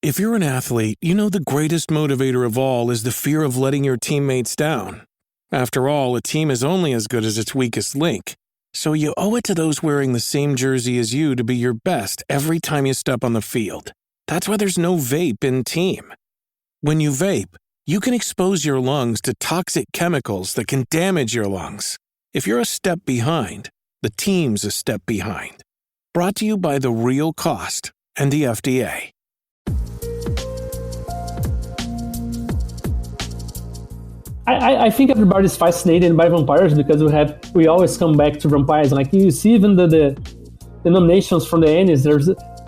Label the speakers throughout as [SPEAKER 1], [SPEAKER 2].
[SPEAKER 1] If you're an athlete, you know the greatest motivator of all is the fear of letting your teammates down. After all, a team is only as good as its weakest link. So you owe it to those wearing the same jersey as you to be your best every time you step on the field. That's why there's no vape in team. When you vape, you can expose your lungs to toxic chemicals that can damage your lungs. If you're a step behind, the team's a step behind. Brought to you by The Real Cost and the FDA.
[SPEAKER 2] I think everybody's fascinated by vampires because we always come back to vampires. Like you see even the nominations from the Ennies,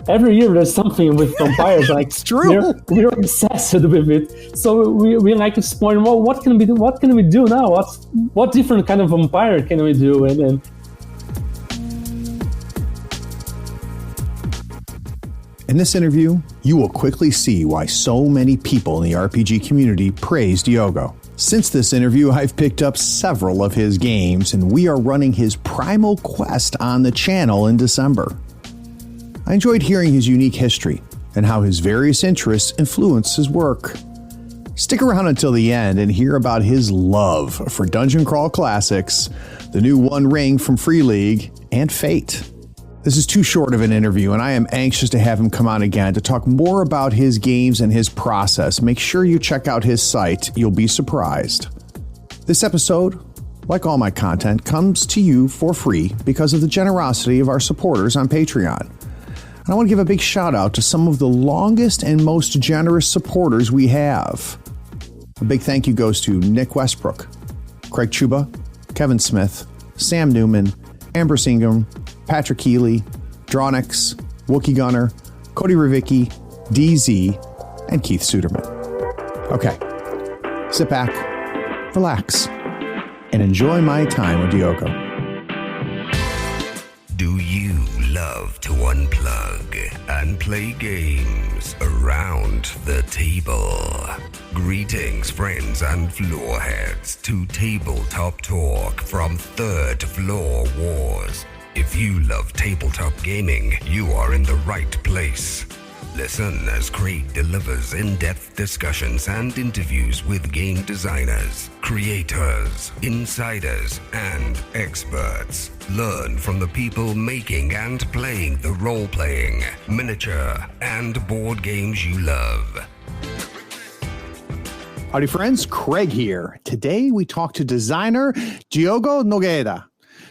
[SPEAKER 2] every year there's something with vampires. Like
[SPEAKER 3] it's true.
[SPEAKER 2] We're obsessed with it. So we like exploring, well, what can we do now? What different kind of vampire can we do? And
[SPEAKER 3] in this interview, you will quickly see why so many people in the RPG community praise Diogo. Since this interview, I've picked up several of his games, and we are running his Primal quest on the channel in December. I enjoyed hearing his unique history and how his various interests influence his work. Stick around until the end and hear about his love for Dungeon Crawl Classics, the new One Ring from Free League, and Fate. This is too short of an interview, and I am anxious to have him come on again to talk more about his games and his process. Make sure you check out his site. You'll be surprised. This episode, like all my content, comes to you for free because of the generosity of our supporters on Patreon. And I want to give a big shout out to some of the longest and most generous supporters we have. A big thank you goes to Nick Westbrook, Craig Chuba, Kevin Smith, Sam Newman, Amber Ingham, Patrick Healy, Dronix, Wookie Gunner, Cody Ravicki, DZ, and Keith Suderman. Okay, sit back, relax, and enjoy my time with Diogo.
[SPEAKER 4] Do you love to unplug and play games around the table? Greetings, friends and floor heads, to Tabletop Talk from Third Floor Wars. If you love tabletop gaming, you are in the right place. Listen as Craig delivers in-depth discussions and interviews with game designers, creators, insiders, and experts. Learn from the people making and playing the role-playing, miniature, and board games you love.
[SPEAKER 3] Howdy friends, Craig here. Today we talk to designer Diogo Nogueira.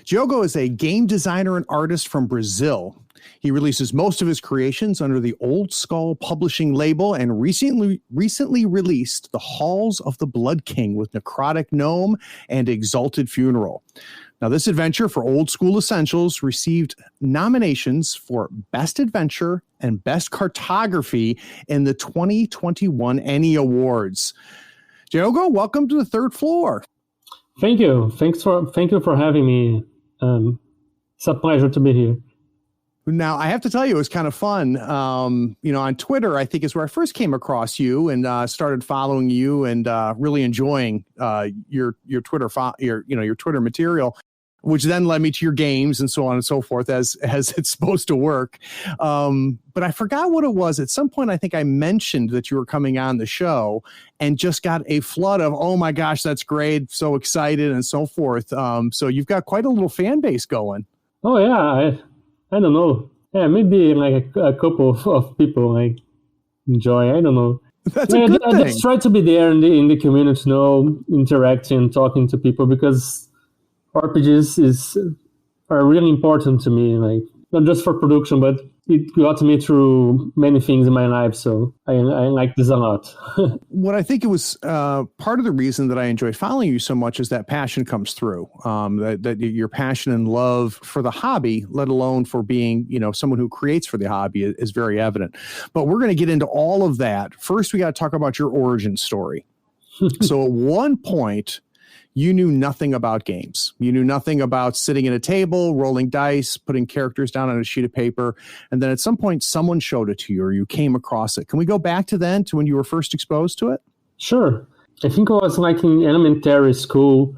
[SPEAKER 3] Diogo is a game designer and artist from Brazil. He releases most of his creations under the Old Skull publishing label and recently released The Halls of the Blood King with Necrotic Gnome and Exalted Funeral. Now, this adventure for Old School Essentials received nominations for Best Adventure and Best Cartography in the 2021 ENnie Awards. Diogo, welcome to the Third Floor.
[SPEAKER 2] thank you. Thank you for having me. It's a pleasure to be here.
[SPEAKER 3] Now, I have to tell you, it was kind of fun. On Twitter, I think is where I first came across you and started following you and really enjoying your Twitter your Twitter material, which then led me to your games and so on and so forth as it's supposed to work. But I forgot what it was. At some point, I think I mentioned that you were coming on the show and just got a flood of, oh my gosh, that's great. So excited and so forth. So you've got quite a little fan base going.
[SPEAKER 2] Oh yeah. I don't know. Yeah, maybe like a couple of people like enjoy. I don't know.
[SPEAKER 3] That's a good thing.
[SPEAKER 2] I just try to be there in the community, interacting, talking to people, because RPGs are really important to me. Like not just for production, but it got me through many things in my life. So I like this a lot.
[SPEAKER 3] What I think it was part of the reason that I enjoy following you so much is that passion comes through, that your passion and love for the hobby, let alone for being, someone who creates for the hobby is very evident. But we're going to get into all of that. First, we got to talk about your origin story. So at one point, you knew nothing about games. You knew nothing about sitting at a table, rolling dice, putting characters down on a sheet of paper. And then at some point, someone showed it to you or you came across it. Can we go back to when you were first exposed to it?
[SPEAKER 2] Sure. I think it was like in elementary school.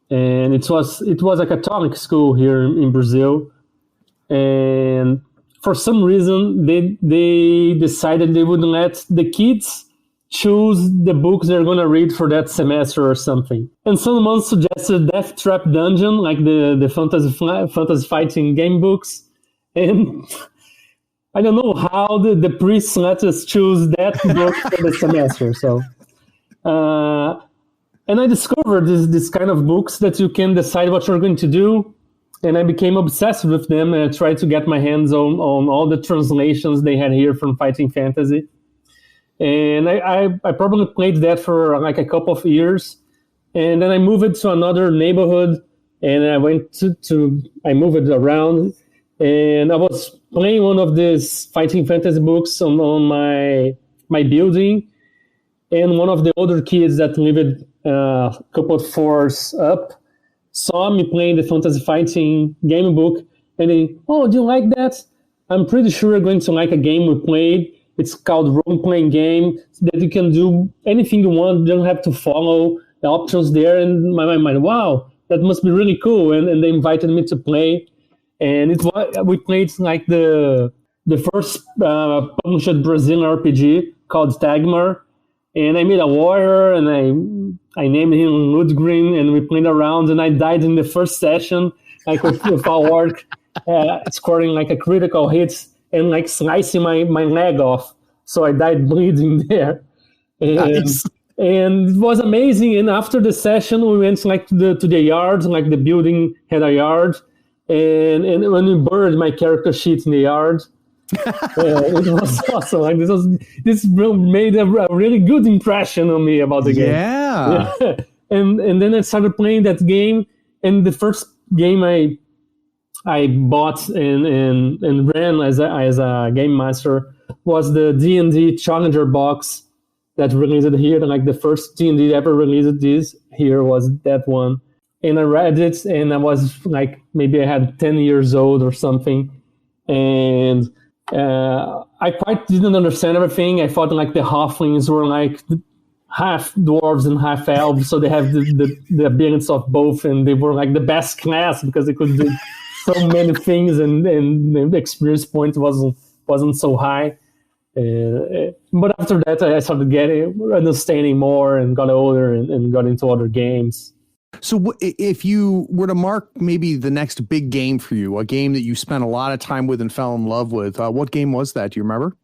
[SPEAKER 2] And it was a Catholic school here in Brazil. And for some reason, they decided they would let the kids choose the books they're going to read for that semester or something. And someone suggested Death Trap Dungeon, like the fantasy fighting game books. And I don't know how the priests let us choose that book for the semester. So, and I discovered this kind of books that you can decide what you're going to do. And I became obsessed with them, and I tried to get my hands on all the translations they had here from Fighting Fantasy. And I probably played that for like a couple of years. And then I moved to another neighborhood, and I went I moved around, and I was playing one of these Fighting Fantasy books on my building. And one of the older kids that lived a couple of floors up saw me playing the fantasy fighting game book, and they, oh, do you like that? I'm pretty sure you're going to like a game we played. It's called role-playing game that you can do anything you want. You don't have to follow the options there. And my mind, wow, that must be really cool. And they invited me to play. And we played like the first published Brazilian RPG called Tagmar. And I made a warrior, and I named him Ludgrim, and we played around, and I died in the first session, like with a orc, scoring like a critical hit and like slicing my leg off. So I died bleeding there. And, nice. And it was amazing. And after the session, we went like to the yard, like the building had a yard. And when we buried my character sheet in the yard, it was awesome. Like this made a really good impression on me about the game.
[SPEAKER 3] Yeah.
[SPEAKER 2] And then I started playing that game, and the first game I bought and ran as a game master was the D&D Challenger box that released here. Like the first D&D ever released this here was that one. And I read it, and I was like, maybe I had 10 years old or something. And I quite didn't understand everything. I thought like the halflings were like half dwarves and half elves, so they have the abilities of both, and they were like the best class because they could do so many things, and the experience point wasn't so high. But after that, I started understanding more and got older and got into other games.
[SPEAKER 3] So if you were to mark maybe the next big game for you, a game that you spent a lot of time with and fell in love with, what game was that? Do you remember?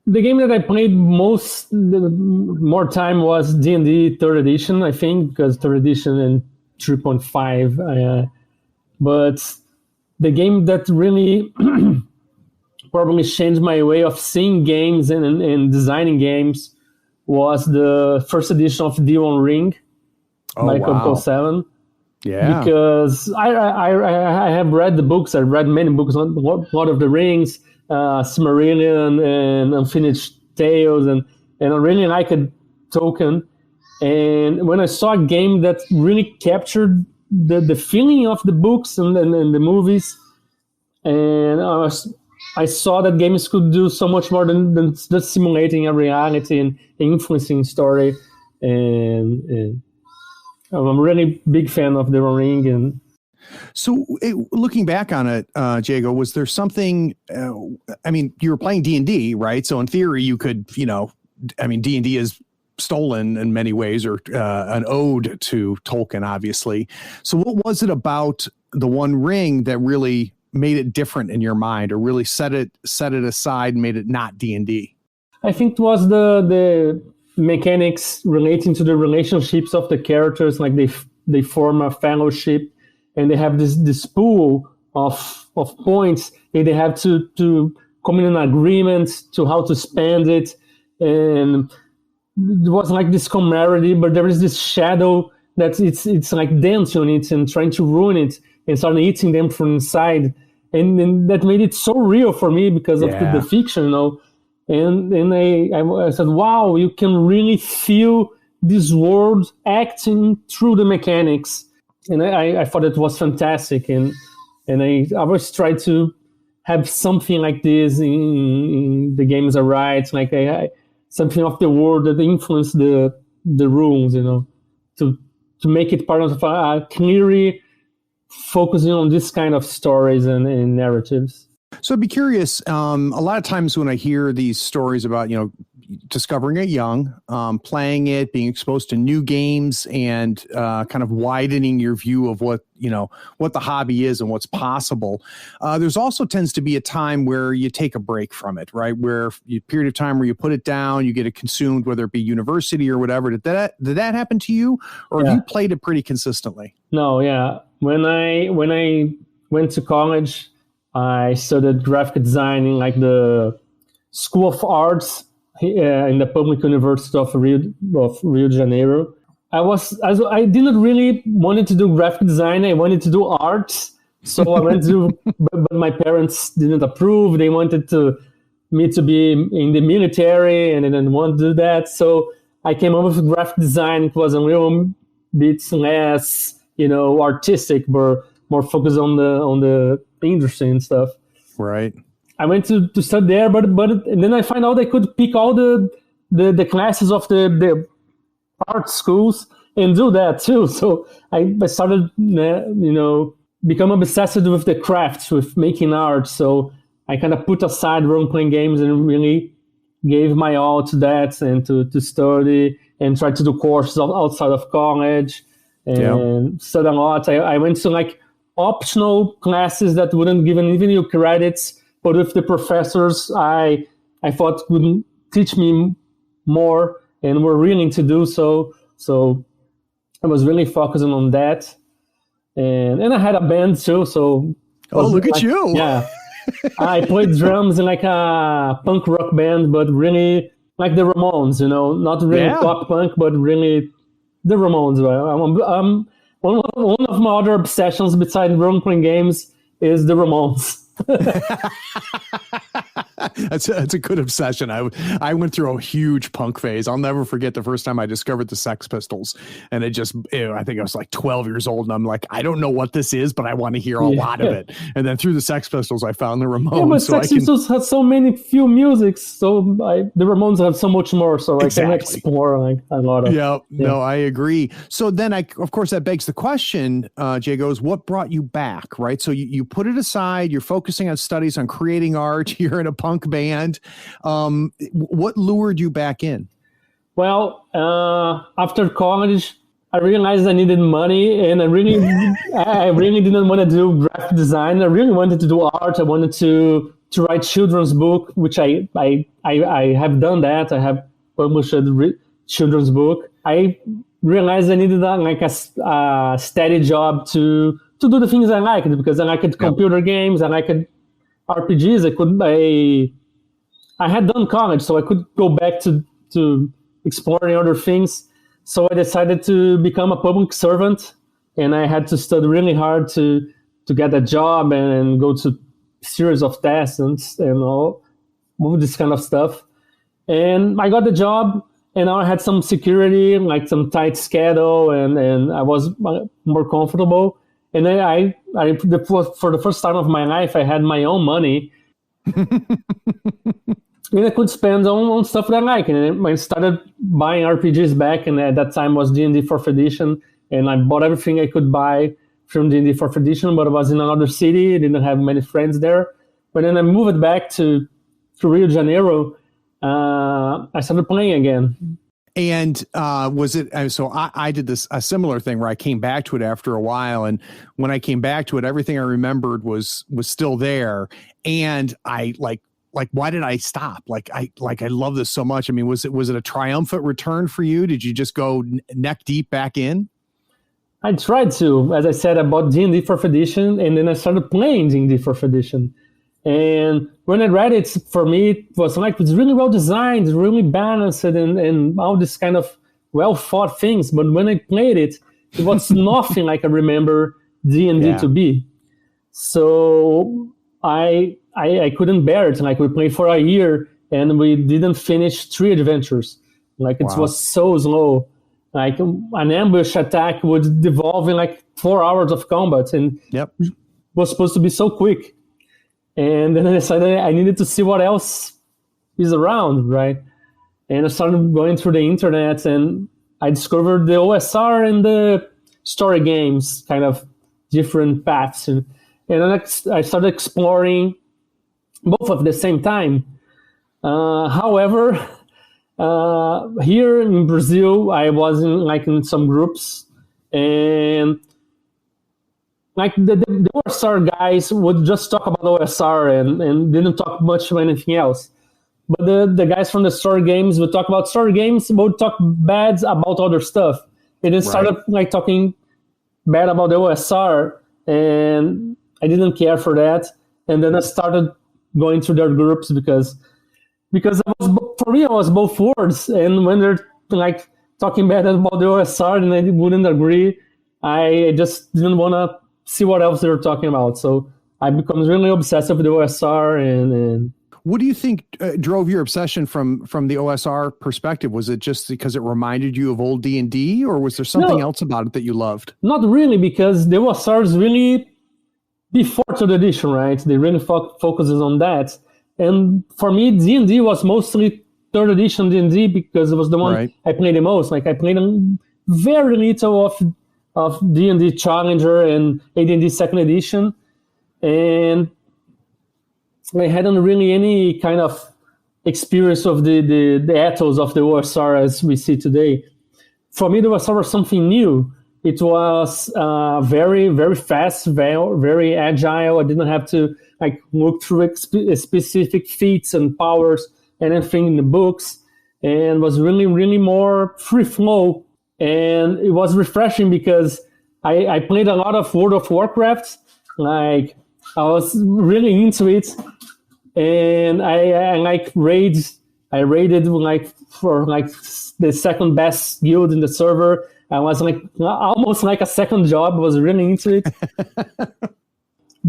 [SPEAKER 2] The game that I played more time was D&D 3rd edition, I think, because 3rd edition and 3.5. But the game that really probably changed my way of seeing games and designing games was the 1st edition of D1 Ring. By Coco 7. Yeah. Because I have read the books. I read many books, Lord of the Rings, Silmarillion, and Unfinished Tales, and I really liked Tolkien. And when I saw a game that really captured the feeling of the books and the movies, and I saw that games could do so much more than just simulating a reality and influencing story. And I'm a really big fan of the ring. And
[SPEAKER 3] so looking back on it, Diego, was there something, I mean, you were playing D&D, right? So in theory you could, D&D is stolen in many ways, or an ode to Tolkien, obviously. So what was it about the One Ring that really made it different in your mind, or really set it aside and made it not D&D?
[SPEAKER 2] I think it was the mechanics relating to the relationships of the characters. Like they form a fellowship, and they have this pool of points, and they have to come in an agreement to how to spend it. And it was like this camaraderie, but there is this shadow that it's like dancing on it and trying to ruin it and start eating them from inside. And that made it so real for me because of the fiction, And I said, wow, you can really feel this world acting through the mechanics. And I thought it was fantastic. And I always try to have something like this in the games I write, like something of the world that influence the rules, to make it part of clearly focusing on this kind of stories and narratives.
[SPEAKER 3] So I'd be curious. A lot of times when I hear these stories about, discovering it young, playing it, being exposed to new games, and kind of widening your view of what the hobby is and what's possible. There's also tends to be a time where you take a break from it, right? Where a period of time where you put it down, you get it consumed, whether it be university or whatever. Did that happen to you, or have you played it pretty consistently?
[SPEAKER 2] No, yeah. When I went to college, I studied graphic design in like the School of Arts in the Public University of Rio de Janeiro. I didn't really wanted to do graphic design. I wanted to do art. So I went to, but my parents didn't approve. They wanted me to be in the military, and I didn't want to do that. So I came up with graphic design. It was a little bit less, artistic, but more focused on the industry and stuff.
[SPEAKER 3] Right.
[SPEAKER 2] I went to study there, but and then I find out I could pick all the classes of the art schools and do that too. So I started, become obsessed with the crafts, with making art. So I kind of put aside role-playing games and really gave my all to that and to study and try to do courses outside of college and study a lot. I went to like optional classes that wouldn't give even you credits, but with the professors I thought would teach me more and were willing to do so. So I was really focusing on that. And I had a band too. So
[SPEAKER 3] look at you.
[SPEAKER 2] Yeah. I played drums in like a punk rock band, but really like the Ramones, not really pop punk, but really the Ramones. One of my other obsessions besides role-playing games is the Ramones.
[SPEAKER 3] That's a good obsession. I went through a huge punk phase. I'll never forget the first time I discovered the Sex Pistols, and I think I was like 12 years old, and I'm like, I don't know what this is, but I want to hear a lot of it. And then through the Sex Pistols, I found the Ramones. Yeah,
[SPEAKER 2] but Sex Pistols had so many few musics, so the Ramones have so much more, so I can explore like a lot of.
[SPEAKER 3] Yeah, no, I agree. So then, of course, that begs the question, Diego, is what brought you back, right? So you put it aside. You're focusing on studies, on creating art. You're in a punk band. What lured you back in?
[SPEAKER 2] Well, after college, I realized I needed money, and I really didn't want to do graphic design. I really wanted to do art. I wanted to write children's book, which I have done that. I have published a children's book. I realized I needed a steady job to do the things I liked, because I liked computer games, I liked RPGs. I had done college, so I could go back to exploring other things. So I decided to become a public servant, and I had to study really hard to get a job and go to series of tests and all this kind of stuff. And I got the job, and now I had some security, like some tight schedule, and I was more comfortable. And then for the first time of my life, I had my own money. And I could spend on stuff that I like. And I started buying RPGs back, and at that time was D&D 4th edition. And I bought everything I could buy from D&D 4th edition, but I was in another city. I didn't have many friends there. But then I moved back to Rio de Janeiro. I started playing again.
[SPEAKER 3] And was it, so I did a similar thing where I came back to it after a while. And when I came back to it, everything I remembered was still there. And I like, why did I stop? I love this so much. I mean, was it a triumphant return for you? Did you just go neck deep back in?
[SPEAKER 2] I tried to. As I said, I bought D&D 4th edition, and then I started playing D&D 4th edition. And when I read it, for me, it was really well designed, really balanced, and all this kind of well thought things. But when I played it, it was nothing like I remember D&D to be. So I couldn't bear it. We played for a year, and we didn't finish 3 adventures. It was so slow. An ambush attack would devolve in 4 hours of combat, and it was supposed to be so quick. And then I decided I needed to see what else is around, right? And I started going through the internet, and I discovered the OSR and the story games, kind of different paths. And then I started exploring both at the same time. However, here in Brazil, I was in some groups, and like the OSR guys would just talk about OSR and didn't talk much about anything else. But the guys from the story games would talk about story games, would talk bad about other stuff. And then started like talking bad about the OSR, and I didn't care for that. And then I started going to their groups because for me, I was both worlds. And when they're like talking bad about the OSR and I wouldn't agree, I just didn't want to see what else they were talking about. So I become really obsessed with the OSR. And
[SPEAKER 3] what do you think drove your obsession from the OSR perspective? Was it just because it reminded you of old D&D, or was there something else about it that you loved?
[SPEAKER 2] Not really, because the OSR is really before 3rd edition, right? They really focuses on that. And for me, D&D was mostly 3rd edition D&D because it was the one I played the most. Like I played very little of D&D Challenger and AD&D 2nd edition. And I hadn't really any kind of experience of the ethos of the OSR as we see today. For me, the OSR was something new. It was very, very fast, very agile. I didn't have to like look through specific feats and powers and everything in the books, and was really, really more free flow. And it was refreshing because I played a lot of World of Warcraft. Like I was really into it, and I raided like for like the second best guild in the server. I was like almost like a second job. I was really into it.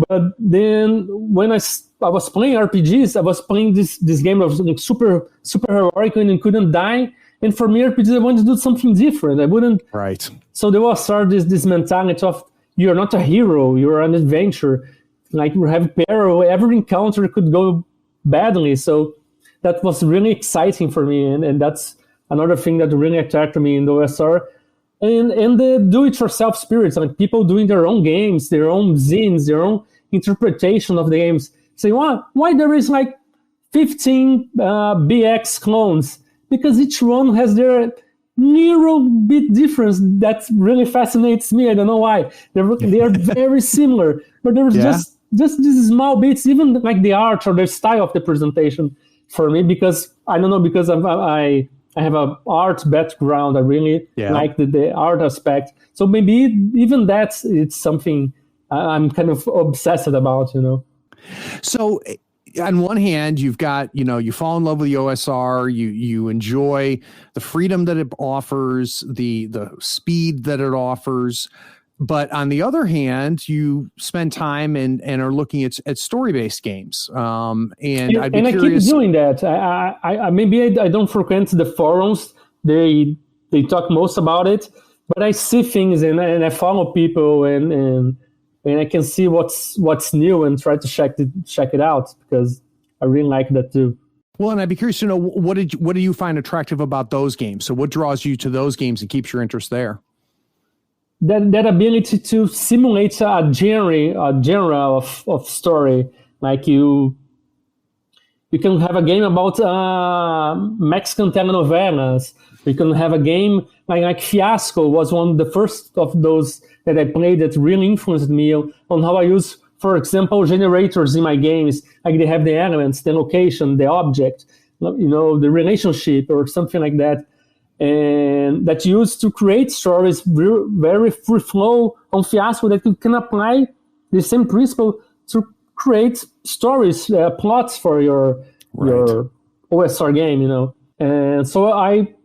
[SPEAKER 2] But then when I was playing RPGs, I was playing this game of like super heroic and couldn't die. And for me, RPGs, I wanted to do something different. I wouldn't. Right. So there was this mentality of you're not a hero, you're an adventure. Like you have peril, every encounter could go badly. So that was really exciting for me, and that's another thing that really attracted me in the OSR. And the do-it-yourself spirits, like people doing their own games, their own zines, their own interpretation of the games. Say, why there is like 15 BX clones? Because each one has their little bit difference that really fascinates me. I don't know why. They are very similar, but there's just these small bits, even like the art or the style of the presentation for me, because I don't know, because I have an art background. I really like the art aspect. So maybe even it's something I'm kind of obsessed about, you know.
[SPEAKER 3] So on one hand, you've got, you fall in love with the OSR, you enjoy the freedom that it offers, the speed that it offers. But on the other hand, you spend time and are looking at story-based games. And I'd be curious. I keep
[SPEAKER 2] doing that. I don't frequent the forums. They talk most about it, but I see things and I follow people and I can see what's new and try to check it out, because I really like that too.
[SPEAKER 3] Well, and I'd be curious to know what do you find attractive about those games? So what draws you to those games and keeps your interest there?
[SPEAKER 2] That ability to simulate a genre of story. Like you can have a game about Mexican telenovelas. You can have a game like Fiasco was one of the first of those that I played that really influenced me on how I use, for example, generators in my games. Like they have the elements, the location, the object, the relationship or something like that. And that's used to create stories very free flow on Fiasco, that you can apply the same principle to create stories, plots for your OSR game, And so I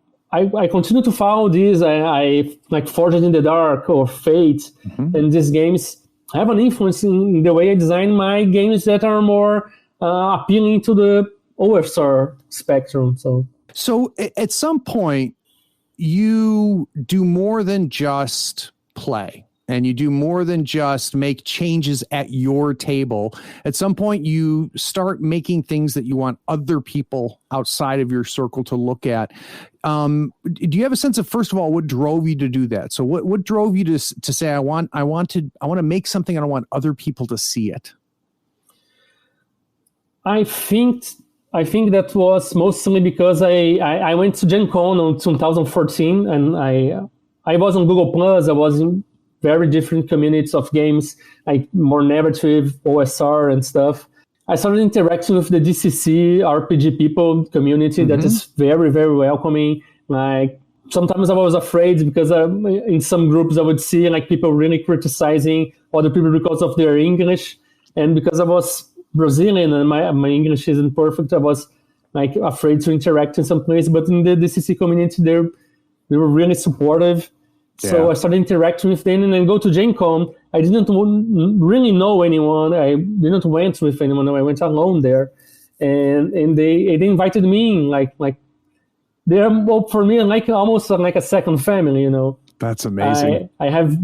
[SPEAKER 2] continue to follow these. I like Forged in the Dark or Fate, and these games have an influence in the way I design my games that are more appealing to the OSR spectrum.
[SPEAKER 3] So at some point, you do more than just play, and you do more than just make changes at your table. At some point, you start making things that you want other people outside of your circle to look at. Do you have a sense of, first of all, what drove you to do that? So what drove you to say, I want to make something and I want other people to see it?
[SPEAKER 2] I think that was mostly because I went to Gen Con in 2014, and I was on Google Plus. I was in very different communities of games, like more narrative, OSR and stuff. I started interacting with the DCC RPG people community that is very, very welcoming. Like sometimes I was afraid because in some groups I would see like people really criticizing other people because of their English, and because I was Brazilian and my English isn't perfect, I was like afraid to interact in some place. But in the DCC community, they were really supportive. So I started interacting with them, and then go to Gen Con. I didn't really know anyone. I didn't went with anyone. I went alone there, and they invited me in, like they're for me like almost like a second family, you know.
[SPEAKER 3] That's amazing.
[SPEAKER 2] I have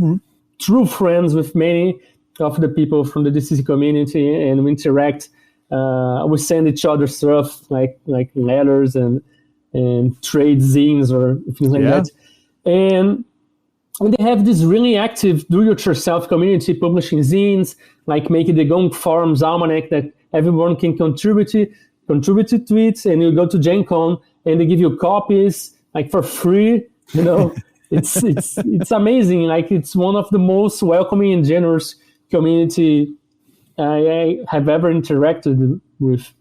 [SPEAKER 2] true friends with many of the people from the DCC community, and we interact. We send each other stuff like letters and trade zines or things like that, and they have this really active do-it-yourself community publishing zines, like making the Gong Forums Almanac that everyone can contribute to it. And you go to Gen Con and they give you copies like for free. You know, it's amazing. Like it's one of the most welcoming and generous community I have ever interacted with.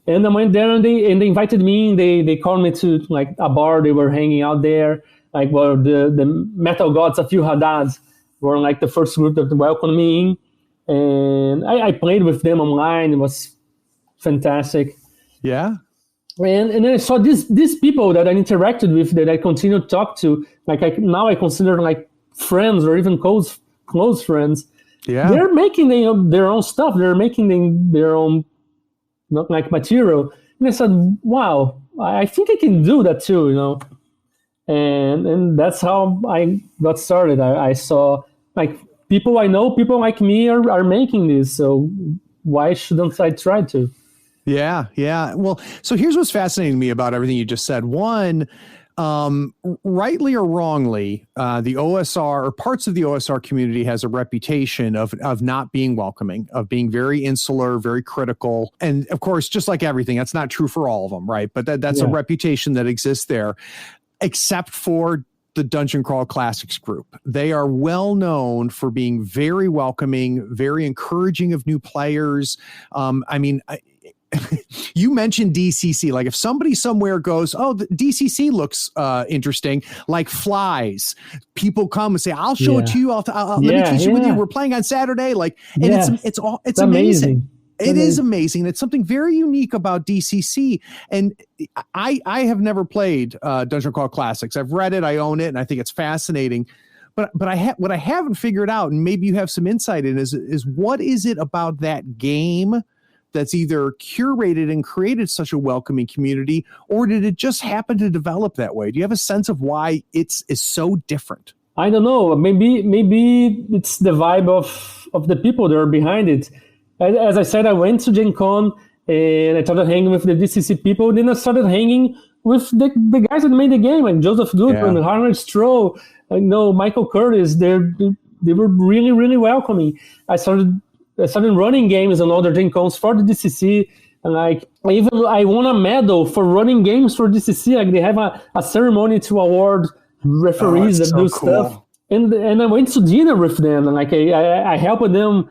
[SPEAKER 2] And I went there and they invited me. And they called me to like a bar. They were hanging out there. Like, well, the Metal Gods of Haddad were like the first group that welcomed me in. And I played with them online. It was fantastic.
[SPEAKER 3] Yeah.
[SPEAKER 2] And then I saw these people that I interacted with, that I continue to talk to. Like now I consider like friends or even close friends.
[SPEAKER 3] Yeah.
[SPEAKER 2] They're making their own stuff. They're making their own like material. And I said, wow, I think I can do that too, you know. And that's how I got started. I saw like people I know, people like me are making this. So why shouldn't I try to?
[SPEAKER 3] Yeah. Well, so here's what's fascinating to me about everything you just said. One, rightly or wrongly, the OSR or parts of the OSR community has a reputation of not being welcoming, of being very insular, very critical. And of course, just like everything, that's not true for all of them, right? But that's a reputation that exists there. Except for the Dungeon Crawl Classics group. They are well known for being very welcoming, very encouraging of new players. You mentioned DCC. Like if somebody somewhere goes, oh, the DCC looks interesting, like flies, people come and say, I'll show it to you. Let me teach you with you. We're playing on Saturday. Like, and it's amazing. It is amazing. It's something very unique about DCC. And I have never played Dungeon Crawl Classics. I've read it, I own it, and I think it's fascinating. But what I haven't figured out, and maybe you have some insight in, is what is it about that game that's either curated and created such a welcoming community, or did it just happen to develop that way? Do you have a sense of why is so different?
[SPEAKER 2] I don't know. Maybe it's the vibe of the people that are behind it. As I said, I went to Gen Con and I started hanging with the DCC people. Then I started hanging with the guys that made the game, like Joseph Goodman, Harlan Stroh, Michael Curtis. They were really, really welcoming. I started running games on other Gen Cons for the DCC. And like I won a medal for running games for DCC. Like they have a ceremony to award referees that do stuff. And I went to dinner with them. And like I helped them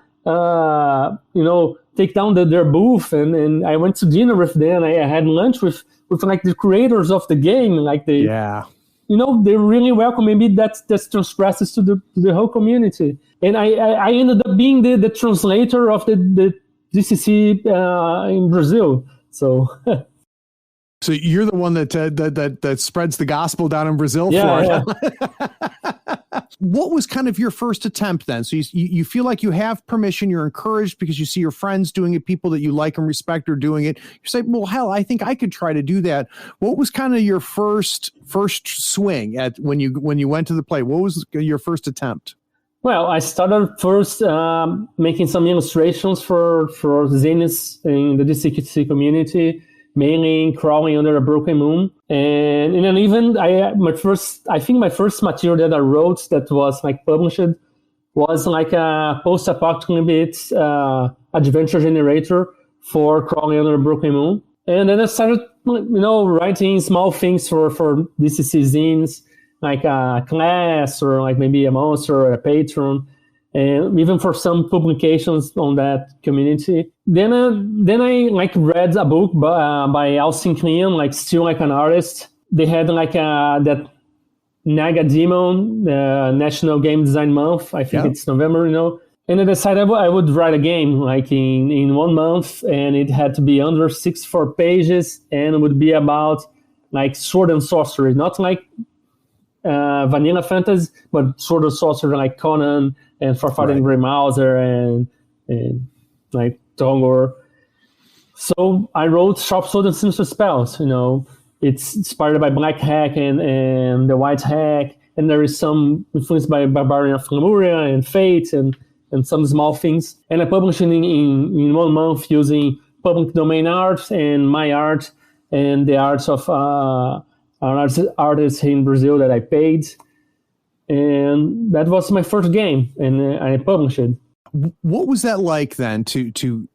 [SPEAKER 2] take down their booth, and I went to dinner with them. I had lunch with like the creators of the game, like they're really welcome. Maybe that's transgresses to the whole community. And I ended up being the translator of the DCC in Brazil. So
[SPEAKER 3] so you're the one that spreads the gospel down in Brazil for it.
[SPEAKER 2] Yeah.
[SPEAKER 3] What was kind of your first attempt then? So you feel like you have permission, you're encouraged because you see your friends doing it, people that you like and respect are doing it. You say, well, hell, I think I could try to do that. What was kind of your first swing at when you went to the play? What was your first attempt?
[SPEAKER 2] Well, I started first making some illustrations for zines in the DCC community, mainly Crawling Under a Broken Moon. And then even my first material that I wrote that was like published was like a post-apocalyptic adventure generator for Crawling Under a Broken Moon. And then I started, writing small things for DCC zines, like a class or like maybe a monster or a patron, and even for some publications on that community. Then I like read a book by Austin Kleon, like Still Like an Artist. They had like that Naga Demon, National Game Design Month. I think it's November, And I decided I would write a game like in 1 month, and it had to be under 64 pages, and it would be about like sword and sorcery, not like vanilla fantasy, but sword and sorcery like Conan and Farfaden Greymalzer and like Tongor. So I wrote Sharp Sword and Sinister Spells. It's inspired by Black Hack and the White Hack, and there is some influence by Barbarian of Lemuria and Fate and some small things. And I published it in 1 month using public domain art and my art and the arts of an artist in Brazil that I paid. And that was my first game, and I published it.
[SPEAKER 3] What was that like then to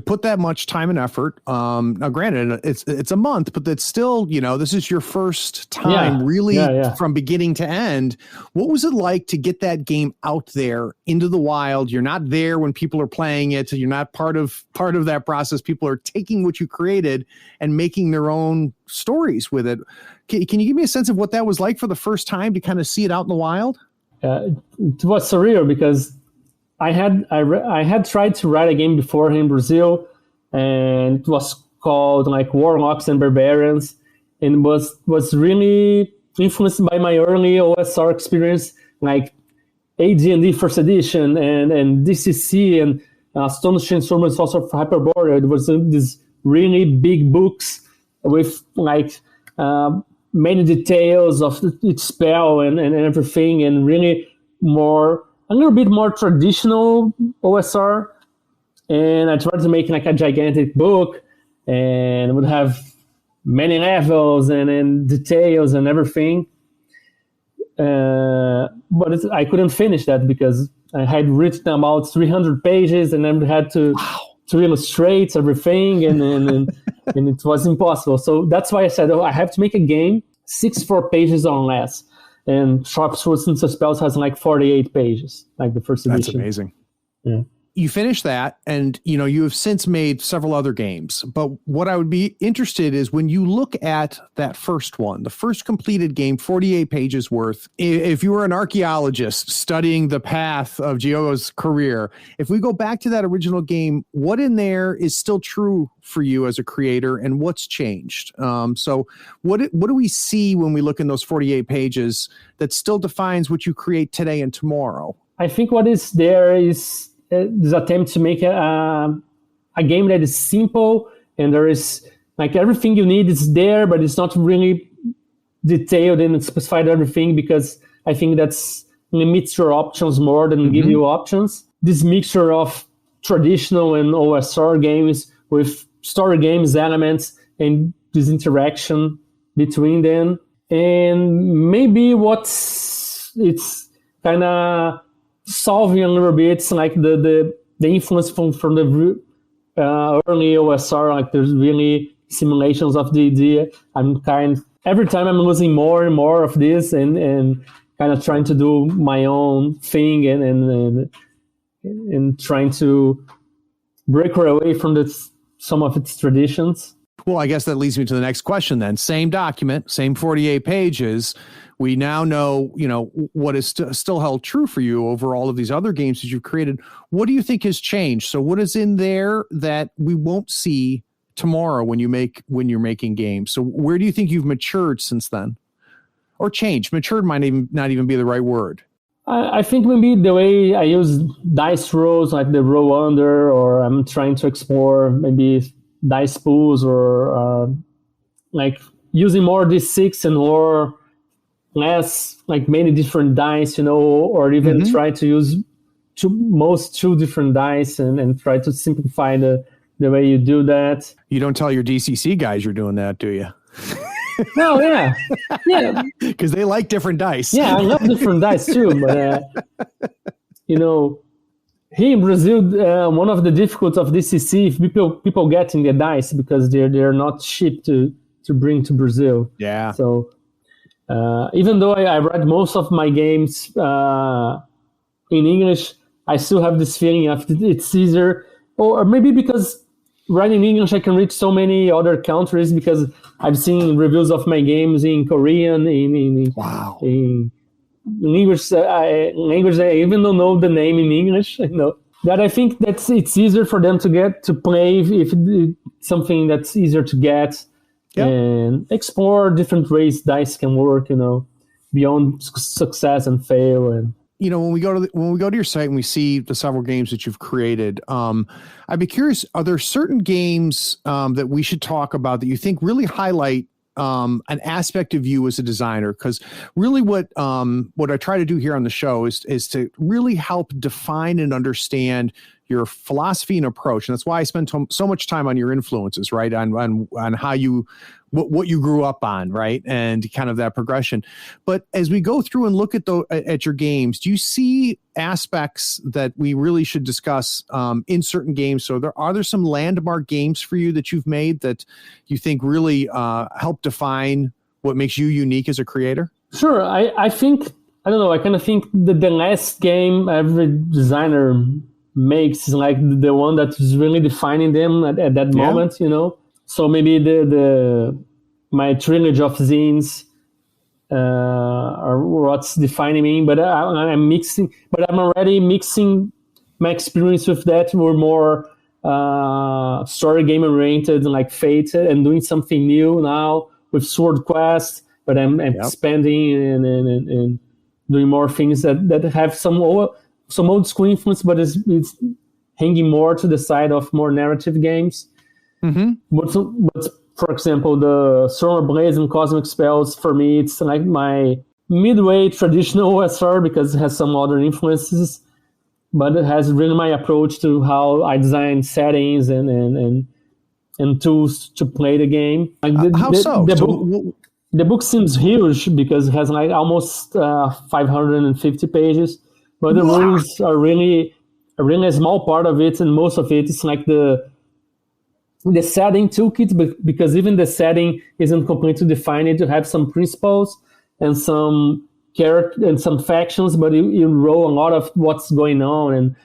[SPEAKER 3] put that much time and effort? Now, granted, it's a month, but that's still, this is your first time from beginning to end. What was it like to get that game out there into the wild? You're not there when people are playing it. You're not part of that process. People are taking what you created and making their own stories with it. Can you give me a sense of what that was like for the first time to kind of see it out in the wild?
[SPEAKER 2] It was surreal because I had tried to write a game before in Brazil, and it was called like Warlocks and Barbarians, and was really influenced by my early OSR experience, like AD&D First Edition and DCC and Astonishing Sword and Sorcery for Hyperborea. It was these really big books with like many details of each spell and everything, and really a little bit more traditional OSR. And I tried to make like a gigantic book, and it would have many levels and details and everything. But I couldn't finish that because I had written about 300 pages, and then had to illustrate everything, and it was impossible. So that's why I said, I have to make a game 64 pages or less. And Sharp Sword and Spells has like 48 pages, like the first edition.
[SPEAKER 3] That's amazing.
[SPEAKER 2] Yeah.
[SPEAKER 3] You finished that, and you have since made several other games. But what I would be interested is when you look at that first one, the first completed game, 48 pages worth. If you were an archaeologist studying the path of Diogo's career, if we go back to that original game, what in there is still true for you as a creator, and what's changed? So what do we see when we look in those 48 pages that still defines what you create today and tomorrow?
[SPEAKER 2] I think what is there is this attempt to make a game that is simple, and there is like everything you need is there, but it's not really detailed and specified everything, because I think that's limits your options more than give you options. This mixture of traditional and OSR games with story games elements and this interaction between them, and maybe it's kind of solving a little bit. It's like the influence from the early OSR, like there's really simulations of the idea. Every time I'm losing more and more of this, and kind of trying to do my own thing and trying to break away from some of its traditions.
[SPEAKER 3] Well, I guess that leads me to the next question then. Same document, same 48 pages. We now know, what is still held true for you over all of these other games that you've created. What do you think has changed? So what is in there that we won't see tomorrow when you're making games? So where do you think you've matured since then? Or changed? Matured might not even be the right word.
[SPEAKER 2] I think maybe the way I use dice rolls, like the roll under, or I'm trying to explore maybe dice pools, or like using more D6 and more less, like many different dice, or even try to use two different dice and try to simplify the way you do that. You
[SPEAKER 3] don't tell your DCC guys you're doing that, do you?
[SPEAKER 2] No, yeah.
[SPEAKER 3] Because they like different dice.
[SPEAKER 2] Yeah, I love different dice too, but Here in Brazil, one of the difficulties of DCC, if people getting the dice because they're not cheap to bring to Brazil.
[SPEAKER 3] Yeah.
[SPEAKER 2] So even though I read most of my games in English, I still have this feeling of it's easier, or maybe because writing in English I can reach so many other countries because I've seen reviews of my games in Korean, in English language I even don't know the name in English. That I think it's easier for them to get to play if it's something that's easier to get. Yep. And explore different ways dice can work, beyond success and fail. And
[SPEAKER 3] when we go to your site and we see the several games that you've created, I'd be curious: are there certain games that we should talk about that you think really highlight an aspect of you as a designer? Because really, what I try to do here on the show is to really help define and understand your philosophy and approach. And that's why I spend so much time on your influences, right? On how what you grew up on, right? And kind of that progression. But as we go through and look at your games, do you see aspects that we really should discuss in certain games? So are there some landmark games for you that you've made that you think really help define what makes you unique as a creator?
[SPEAKER 2] Sure. I think, I don't know, I kind of think that the last game every designer makes is like the one that is really defining them at that moment, So maybe my trilogy of zines are what's defining me, but I'm already mixing my experience with that. We're more story game oriented, like Fate, and doing something new now with Sword Quest, but I'm expanding and doing more things that have some old school influence, but it's hanging more to the side of more narrative games. Mm-hmm. But for example, the Solar Blaze and Cosmic Spells, for me, it's like my midway traditional OSR because it has some other influences, but it has really my approach to how I design settings and tools to play the game. Like the book seems huge because it has like almost 550 pages, but the rules are really a small part of it, and most of it is like the setting toolkit, but because even the setting isn't completely defined, you have some principles and some character and some factions, but you roll a lot of what's going on and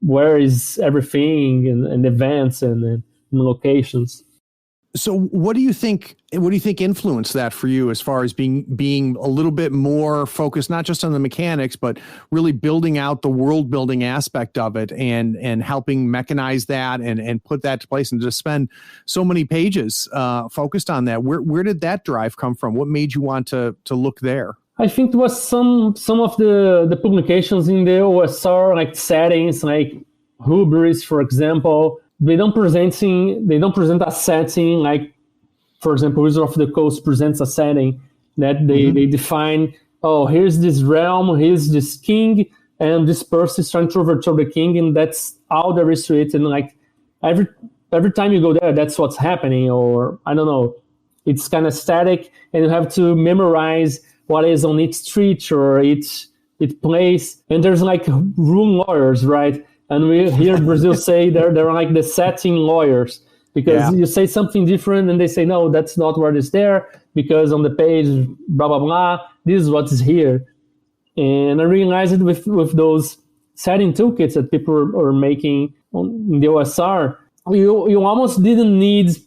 [SPEAKER 2] where is everything and events and locations.
[SPEAKER 3] So what do you think influenced that for you as far as being a little bit more focused, not just on the mechanics, but really building out the world building aspect of it and helping mechanize that and put that to place and just spend so many pages focused on that? Where did that drive come from? What made you want to look there?
[SPEAKER 2] I think it was some of the publications in the OSR, like settings, like Hubris, for example. They don't present a setting like, for example, Wizard of the Coast presents a setting that they define, here's this realm, here's this king, and this person is trying to overthrow the king, and that's all there is to it. And like every time you go there, that's what's happening, or I don't know, it's kind of static, and you have to memorize what is on each street or each place. And there's like rune lawyers, right? And we here in Brazil say they're like the setting lawyers, because you say something different and they say, no, that's not what is there, because on the page, blah, blah, blah, this is what is here. And I realized it with those setting toolkits that people are making in the OSR, you almost didn't need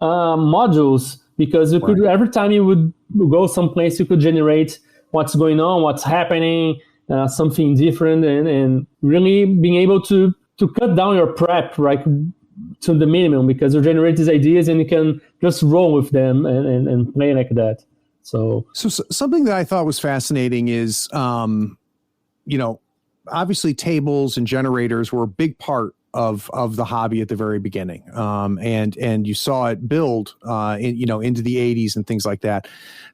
[SPEAKER 2] modules, because you could, every time you would go someplace, you could generate what's going on, what's happening, something different, and really being able to cut down your prep right to the minimum, because you generate these ideas and you can just roll with them and play like that. So
[SPEAKER 3] something that I thought was fascinating is, obviously tables and generators were a big part of the hobby at the very beginning. And you saw it build, into the 80s and things like that.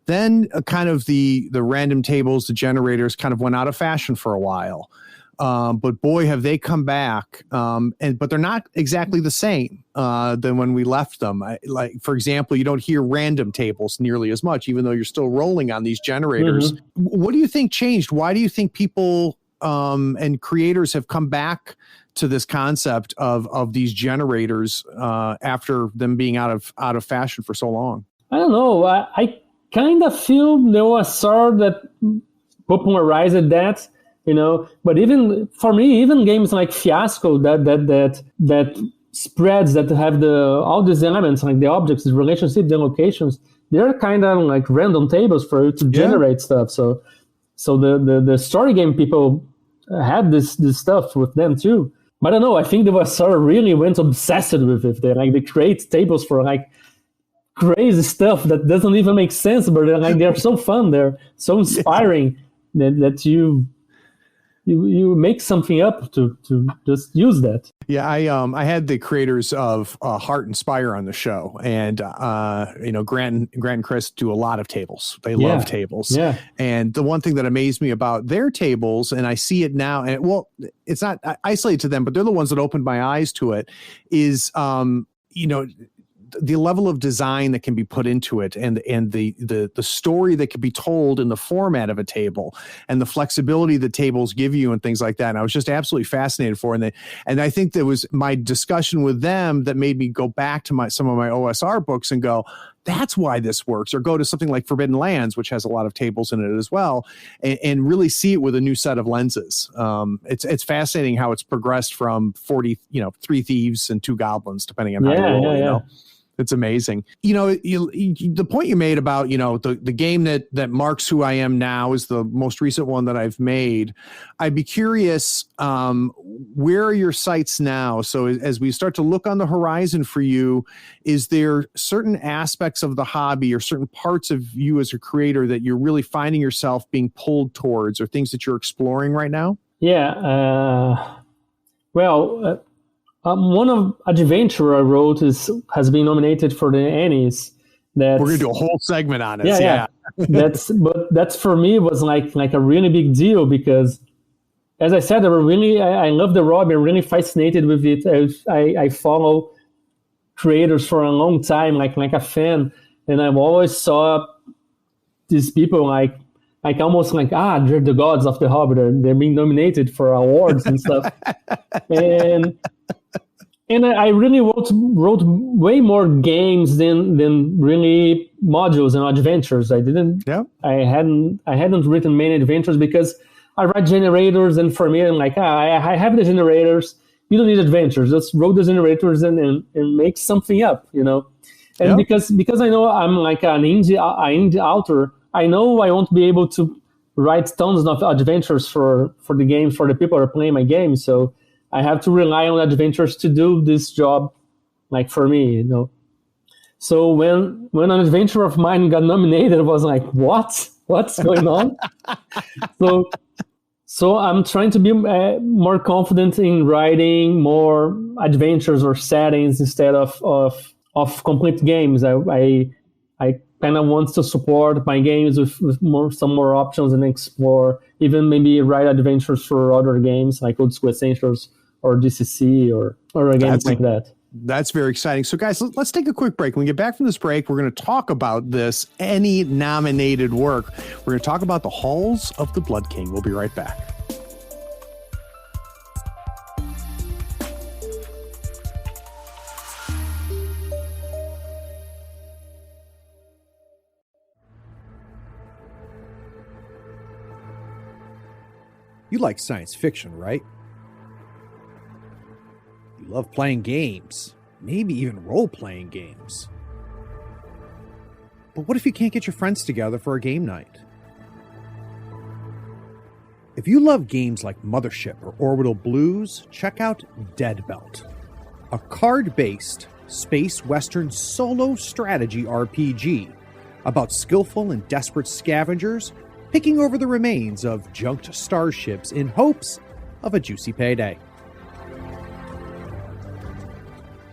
[SPEAKER 3] Then kind of the random tables, the generators kind of went out of fashion for a while. But boy, have they come back. But they're not exactly the same than when we left them. Like, for example, you don't hear random tables nearly as much, even though you're still rolling on these generators. Mm-hmm. What do you think changed? Why do you think people and creators have come back to this concept of these generators after them being out of fashion for so long?
[SPEAKER 2] I don't know. I kind of feel the OSR that popularized that, But even for me, even games like Fiasco that spreads that have all these elements, like the objects, the relationships, the locations, they're kind of like random tables for you to generate stuff. So the story game people had this stuff with them too. But I don't know. I think the OSR really went obsessed with it. They create tables for like crazy stuff that doesn't even make sense, but they're so fun. They're so inspiring that you make something up to just use that.
[SPEAKER 3] Yeah, I had the creators of Heart-inspired on the show, and Grant and Chris do a lot of tables. They love tables. Yeah. And the one thing that amazed me about their tables, and I see it now, and it's not isolated to them, but they're the ones that opened my eyes to it, is the level of design that can be put into it, and the story that can be told in the format of a table, and the flexibility that tables give you and things like that. And I was just absolutely fascinated for it. And I think there was my discussion with them that made me go back to some of my OSR books and go, that's why this works, or go to something like Forbidden Lands, which has a lot of tables in it as well, and really see it with a new set of lenses. It's fascinating how it's progressed from 3 thieves and 2 goblins, depending on how you roll, It's amazing. The point you made about, the game that marks who I am now is the most recent one that I've made. I'd be curious, where are your sights now? So as we start to look on the horizon for you, is there certain aspects of the hobby or certain parts of you as a creator that you're really finding yourself being pulled towards, or things that you're exploring right now?
[SPEAKER 2] Yeah. One of adventure I wrote has been nominated for the ENnies.
[SPEAKER 3] We're gonna do a whole segment on it.
[SPEAKER 2] Yeah. That's for me was like a really big deal, because, as I said, I love the hobby. I'm really fascinated with it. I follow creators for a long time, like a fan, and I've always saw these people like almost like they're the gods of the hobby. They're being nominated for awards and stuff, And I really wrote way more games than really modules and adventures. I hadn't written many adventures because I write generators, and for me, I'm like, I have the generators. You don't need adventures. Just wrote the generators and make something up, And because I know I'm like an indie author, I know I won't be able to write tons of adventures for the games, for the people who are playing my game. So I have to rely on adventures to do this job, like for me, So when an adventure of mine got nominated, I was like, what's going on? So I'm trying to be more confident in writing more adventures or settings instead of complete games. I kind of want to support my games with some more options and explore, even maybe write adventures for other games like Old School Essentials or DCC or a game like that.
[SPEAKER 3] That's very exciting. So guys, let's take a quick break. When we get back from this break, we're going to talk about this ENnie-nominated work. We're going to talk about the Halls of the Blood King. We'll be right back.
[SPEAKER 5] You like science fiction, right? You love playing games, maybe even role-playing games. But what if you can't get your friends together for a game night? If you love games like Mothership or Orbital Blues, check out Dead Belt, a card-based space western solo strategy RPG about skillful and desperate scavengers picking over the remains of junked starships in hopes of a juicy payday.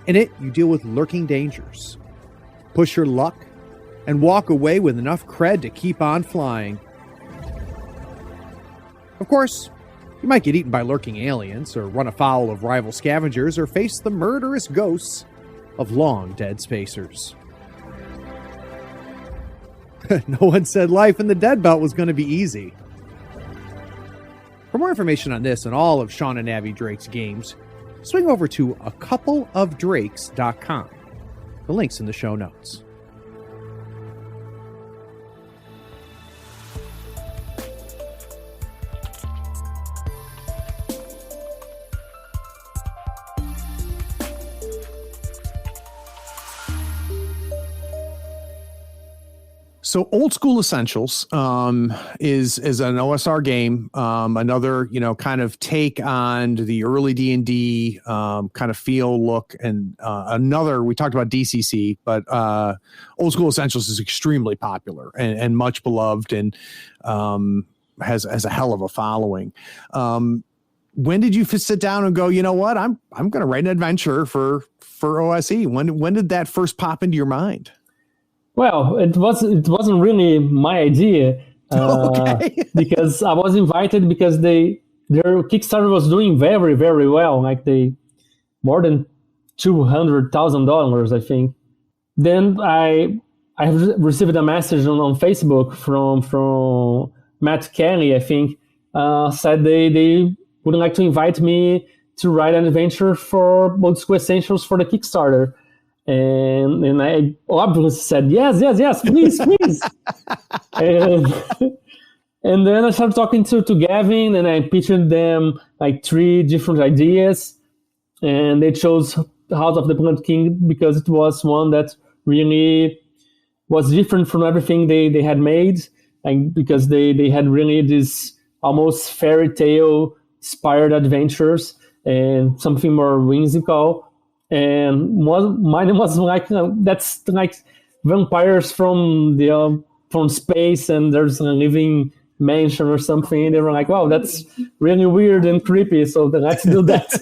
[SPEAKER 5] In it, you deal with lurking dangers, push your luck, and walk away with enough cred to keep on flying. Of course, you might get eaten by lurking aliens, or run afoul of rival scavengers, or face the murderous ghosts of long-dead spacers. No one said life in the Dead Belt was going to be easy. For more information on this and all of Sean and Abby Drake's games, swing over to acoupleofdrakes.com. The link's in the show notes.
[SPEAKER 3] So Old School Essentials is an OSR game, another, kind of take on the early D&D kind of feel, look, and another, we talked about DCC, but Old School Essentials is extremely popular and much beloved and has a hell of a following. When did you sit down and go, you know what, I'm going to write an adventure for OSE? When did that first pop into your mind?
[SPEAKER 2] Well, it wasn't really my idea because I was invited because their Kickstarter was doing very, very well, like more than $200,000, I think. Then I received a message on Facebook from Matt Kelly, I think, said they would like to invite me to write an adventure for Old School Essentials for the Kickstarter. And I obviously said, yes, please. and then I started talking to Gavin, and I pitched them like 3 different ideas. And they chose House of the Blood King because it was one that really was different from everything they had made. And because they had really this almost fairy tale inspired adventures and something more whimsical. And mine was like that's like vampires from space, and there's a living mansion or something. And they were like, "Wow, that's really weird and creepy." So let's do that.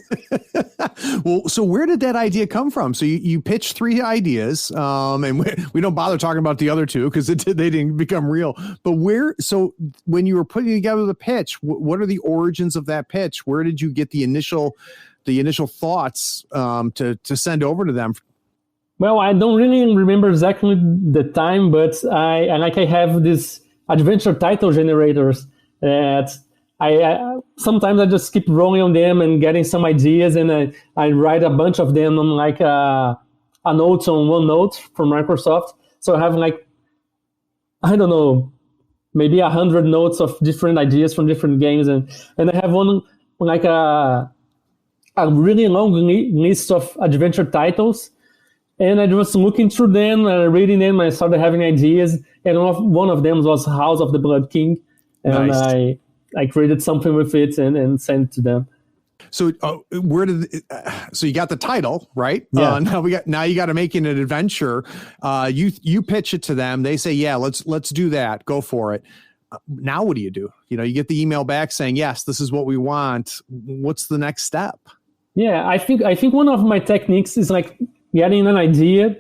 [SPEAKER 3] Well, so where did that idea come from? So you pitched 3 ideas, and we don't bother talking about the other 2 because they didn't become real. But so when you were putting together the pitch, what are the origins of that pitch? Where did you get the initial thoughts to send over to them?
[SPEAKER 2] Well, I don't really remember exactly the time, but I have these adventure title generators that I sometimes I just keep rolling on them and getting some ideas, and I write a bunch of them on like a note on OneNote from Microsoft. So I have like, I don't know, maybe 100 notes of different ideas from different games, and I have one like a really long list of adventure titles, and I was looking through them, reading them, and I started having ideas, and one of them was House of the Blood King, and nice. I created something with it and sent it to them.
[SPEAKER 3] So so you got the title, right?
[SPEAKER 2] Yeah.
[SPEAKER 3] Now you got to make it an adventure. You pitch it to them. They say, yeah, let's do that. Go for it. Now what do? You get the email back saying, yes, this is what we want. What's the next step?
[SPEAKER 2] Yeah, I think one of my techniques is like getting an idea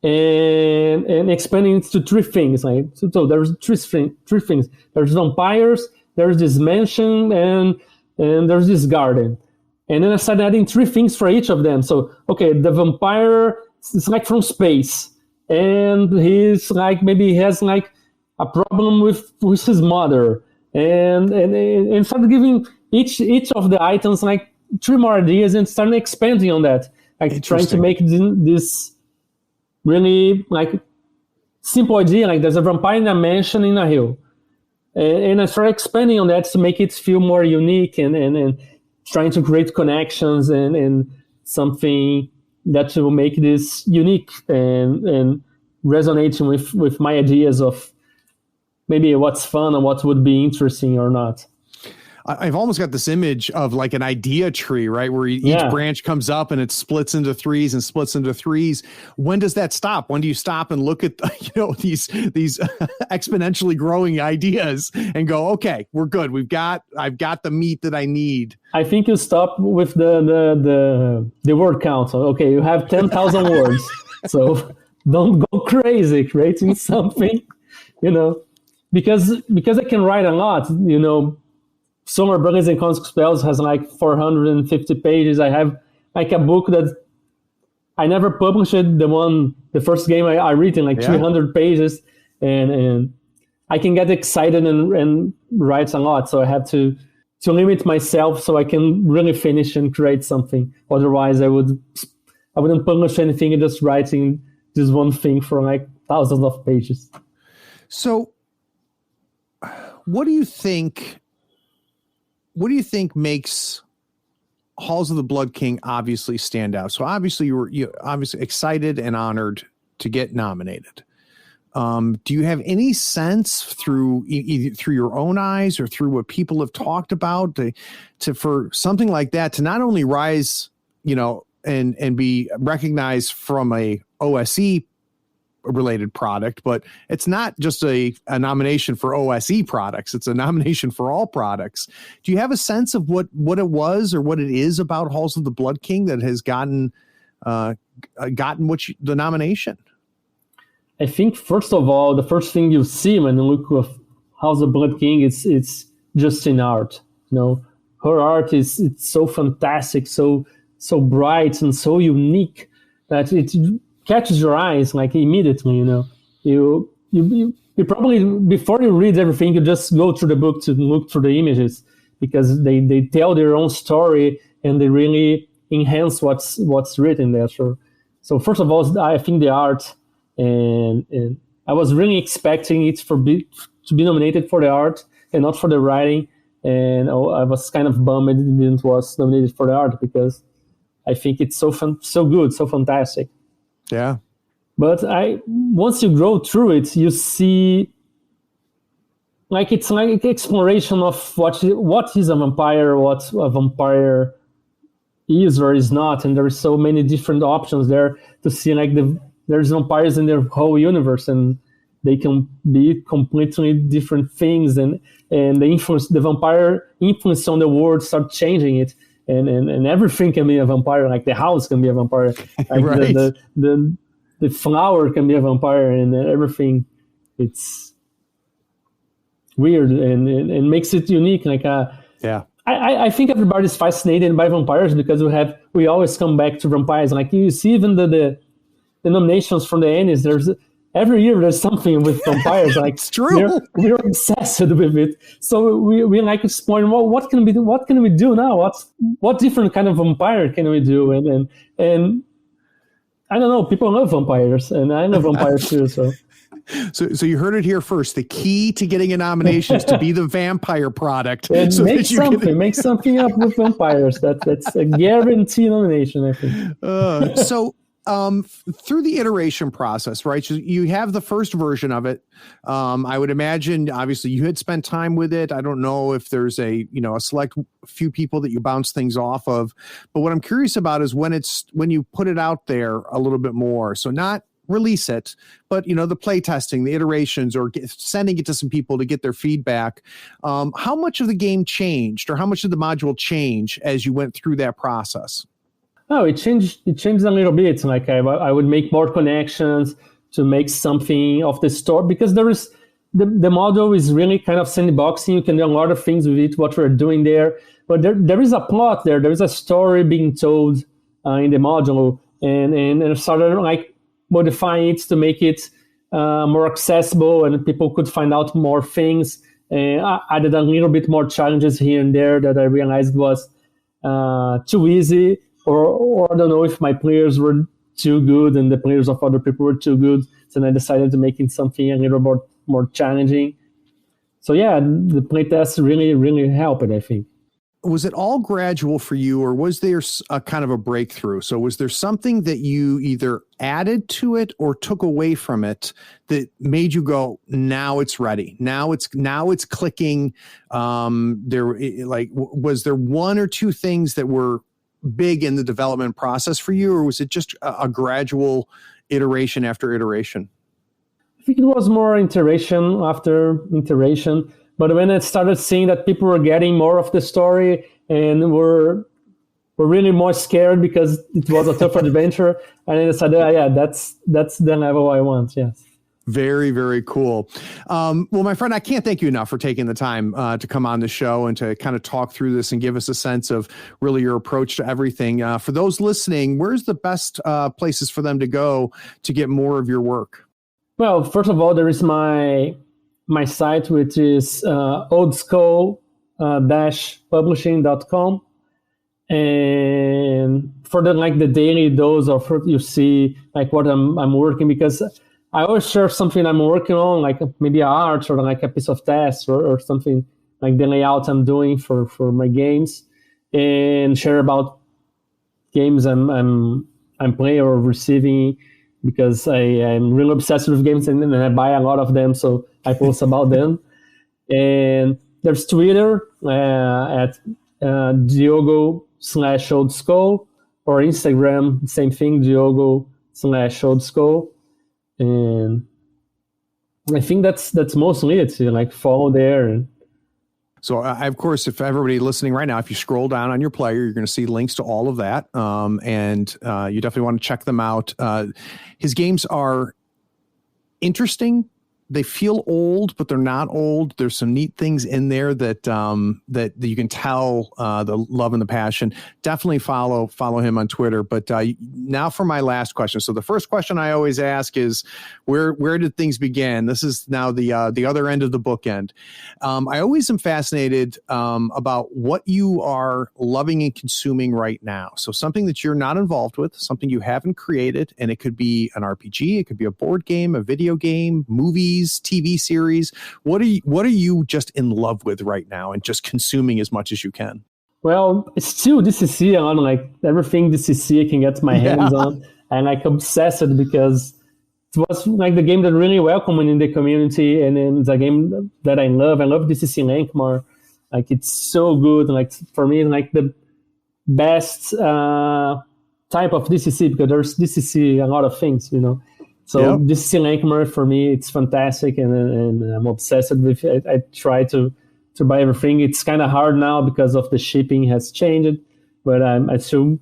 [SPEAKER 2] and expanding it to 3 things. Like so there's 3 things. There's vampires, there's this mansion, and there's this garden. And then I started adding 3 things for each of them. So okay, the vampire is like from space, and he's like maybe he has like a problem with his mother, and started giving each of the items like 3 more ideas and started expanding on that, like trying to make this really like simple idea, like there's a vampire in a mansion in a hill, and I started expanding on that to make it feel more unique and trying to create connections and something that will make this unique and resonating with my ideas of maybe what's fun and what would be interesting or not.
[SPEAKER 3] I've almost got this image of like an idea tree, right? Where each branch comes up and it splits into 3s and splits into 3s. When does that stop? When do you stop and look at these exponentially growing ideas and go, okay, we're good. I've got the meat that I need.
[SPEAKER 2] I think you stop with the word count. So, okay, you have 10,000 words. So don't go crazy creating something, because I can write a lot, Summer Burns and Constant Spells has like 450 pages. I have like a book that I never published. The first game I read in like 300 pages, and I can get excited and write a lot. So I have to limit myself so I can really finish and create something. Otherwise, I wouldn't publish anything and just writing this one thing for like thousands of pages.
[SPEAKER 3] So, what do you think makes Halls of the Blood King obviously stand out? So obviously you're obviously excited and honored to get nominated. Do you have any sense through either through your own eyes or through what people have talked about to for something like that to not only rise, and be recognized from a OSE related product, but it's not just a nomination for OSE products. It's a nomination for all products. Do you have a sense of what it was or what it is about Halls of the Blood King that has gotten the nomination?
[SPEAKER 2] I think, first of all, the first thing you see when you look at House of Blood King it's just in art. Her art it's so fantastic, so bright and so unique that it catches your eyes like immediately. You probably, before you read everything, you just go through the book to look through the images because they tell their own story and they really enhance what's written there. So first of all, I think the art. And I was really expecting it to be nominated for the art and not for the writing. And I was kind of bummed it was nominated for the art because I think it's so good, so fantastic.
[SPEAKER 3] Yeah.
[SPEAKER 2] But once you go through it, you see, like it's like exploration of what is a vampire, what a vampire is or is not, and there's so many different options there to see like there's vampires in their whole universe, and they can be completely different things, and the vampire influence on the world start changing it, and everything can be a vampire. Like the house can be a vampire, like
[SPEAKER 3] right.
[SPEAKER 2] the flower can be a vampire, and everything. It's weird and makes it unique. Like
[SPEAKER 3] yeah.
[SPEAKER 2] I think everybody's fascinated by vampires because we always come back to vampires. Like you see even the nominations from the ENnies, every year there's something with vampires. Like
[SPEAKER 3] it's true.
[SPEAKER 2] We're obsessed with it. So we like exploring what can we do now? What different kind of vampire can we do? And I don't know, people love vampires and I love vampires too.
[SPEAKER 3] So you heard it here first. The key to getting a nomination is to be the vampire product.
[SPEAKER 2] And make something up with vampires. That's a guaranteed nomination, I think.
[SPEAKER 3] So through the iteration process, right? So you have the first version of it. I would imagine, obviously, you had spent time with it. I don't know if there's a select few people that you bounce things off of. But what I'm curious about is when you put it out there a little bit more. So not release it, but the play testing, the iterations, or sending it to some people to get their feedback. How much of the game changed, or how much did the module change as you went through that process?
[SPEAKER 2] Oh, it changed a little bit. Like I would make more connections to make something of the story, because there is the model is really kind of sandboxing. You can do a lot of things with it, what we're doing there. But there is a plot there. There is a story being told in the module, and I started like modifying it to make it more accessible, and people could find out more things. And I added a little bit more challenges here and there that I realized was too easy, or I don't know if my players were too good and the players of other people were too good. So then I decided to make it something a little more challenging. So yeah, the playtest really helped, I think.
[SPEAKER 3] Was it all gradual for you, or was there a kind of a breakthrough? So was there something that you either added to it or took away from it that made you go, now it's ready, now it's clicking? Was there one or two things that were big in the development process for you, or was it just a gradual iteration after iteration?
[SPEAKER 2] I think it was more iteration after iteration. But when I started seeing that people were getting more of the story and were really more scared because it was a tough adventure, and I decided, that's the level I want. Yes.
[SPEAKER 3] Very, very cool. Well, my friend, I can't thank you enough for taking the time to come on the show and to kind of talk through this and give us a sense of really your approach to everything. For those listening, where's the best places for them to go to get more of your work?
[SPEAKER 2] Well, first of all, there is my site, which is oldschool publishing.com. And for the daily dose of you see like what I'm working, because I always share something I'm working on, like maybe art or like a piece of text or something like the layout I'm doing for my games, and share about games I'm playing or receiving, because I'm really obsessed with games and I buy a lot of them, so I post about them. And there's Twitter at Diogo/oldschool, or Instagram, same thing, Diogo/oldschool. And I think that's mostly it. So, like, follow there.
[SPEAKER 3] So, of course, if everybody listening right now, if you scroll down on your player, you're going to see links to all of that. And you definitely want to check them out. His games are interesting. They feel old, but they're not old. There's some neat things in there that that you can tell the love and the passion. Definitely follow him on Twitter. But now for my last question. So the first question I always ask is, where did things begin? This is now the other end of the bookend. I always am fascinated about what you are loving and consuming right now. So something that you're not involved with, something you haven't created, and it could be an RPG, it could be a board game, a video game, movies, TV series. What are you just in love with right now and just consuming as much as you can?
[SPEAKER 2] Well, it's still DCC on, like everything DCC I can get my hands on. I'm like obsessed because it was like the game that really welcomed me in the community, and then it's a game that I love. I love DCC Lankmore. Like, it's so good. Like, for me, like the best type of DCC, because there's DCC a lot of things, So DCC Lankmore, for me, it's fantastic, and I'm obsessed with it. I try to buy everything. It's kind of hard now because of the shipping has changed, but I still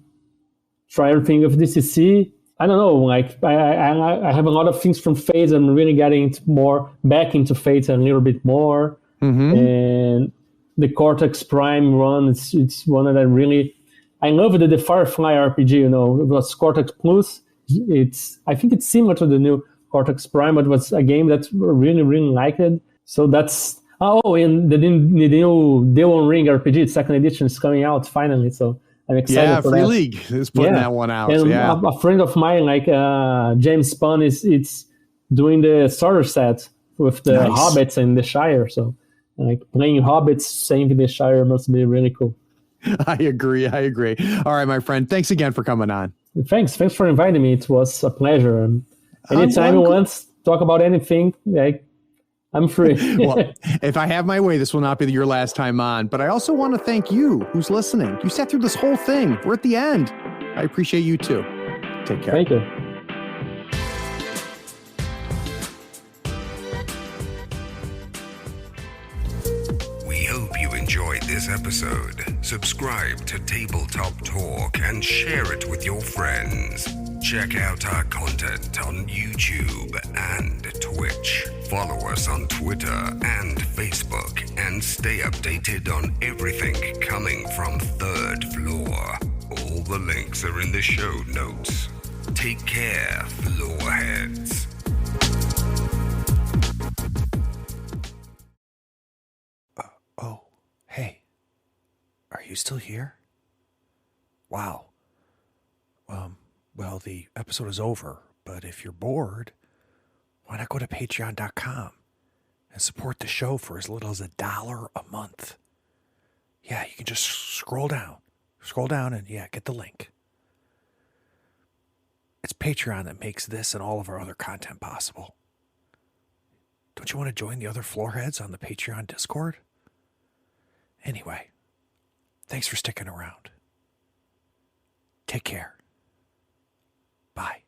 [SPEAKER 2] try everything with DCC. I don't know, like I have a lot of things from Fate. I'm really getting back into Fate a little bit more. And the Cortex Prime run, it's one that I love the Firefly RPG. It was Cortex Plus. I think it's similar to the new Cortex Prime, but it was a game that really, really liked it. So that's and the new Demon Ring RPG, second edition, is coming out finally. So I'm excited for
[SPEAKER 3] Free
[SPEAKER 2] that.
[SPEAKER 3] League is putting that one out.
[SPEAKER 2] And a friend of mine, like James Spun, it's doing the starter set with the Hobbits and the Shire. So like playing Hobbits, saving the Shire must be really cool.
[SPEAKER 3] I agree. All right, my friend. Thanks again for coming on.
[SPEAKER 2] Thanks for inviting me. It was a pleasure. And anytime you want to talk about anything, like, I'm free.
[SPEAKER 3] Well, if I have my way, this will not be your last time on. But I also want to thank you who's listening. You sat through this whole thing. We're at the end. I appreciate you too. Take care.
[SPEAKER 2] Thank you.
[SPEAKER 4] We hope you enjoyed this episode. Subscribe to Tabletop Talk and share it with your friends. Check out our content on YouTube and Twitch. Follow us on Twitter and Facebook, and stay updated on everything coming from Third Floor. All the links are in the show notes. Take care, floorheads.
[SPEAKER 5] Oh, hey, are you still here? Wow. Well, the episode is over, but if you're bored, why not go to patreon.com and support the show for as little as $1 a month? Yeah, you can just scroll down and get the link. It's Patreon that makes this and all of our other content possible. Don't you want to join the other floorheads on the Patreon Discord? Anyway, thanks for sticking around. Take care. Bye.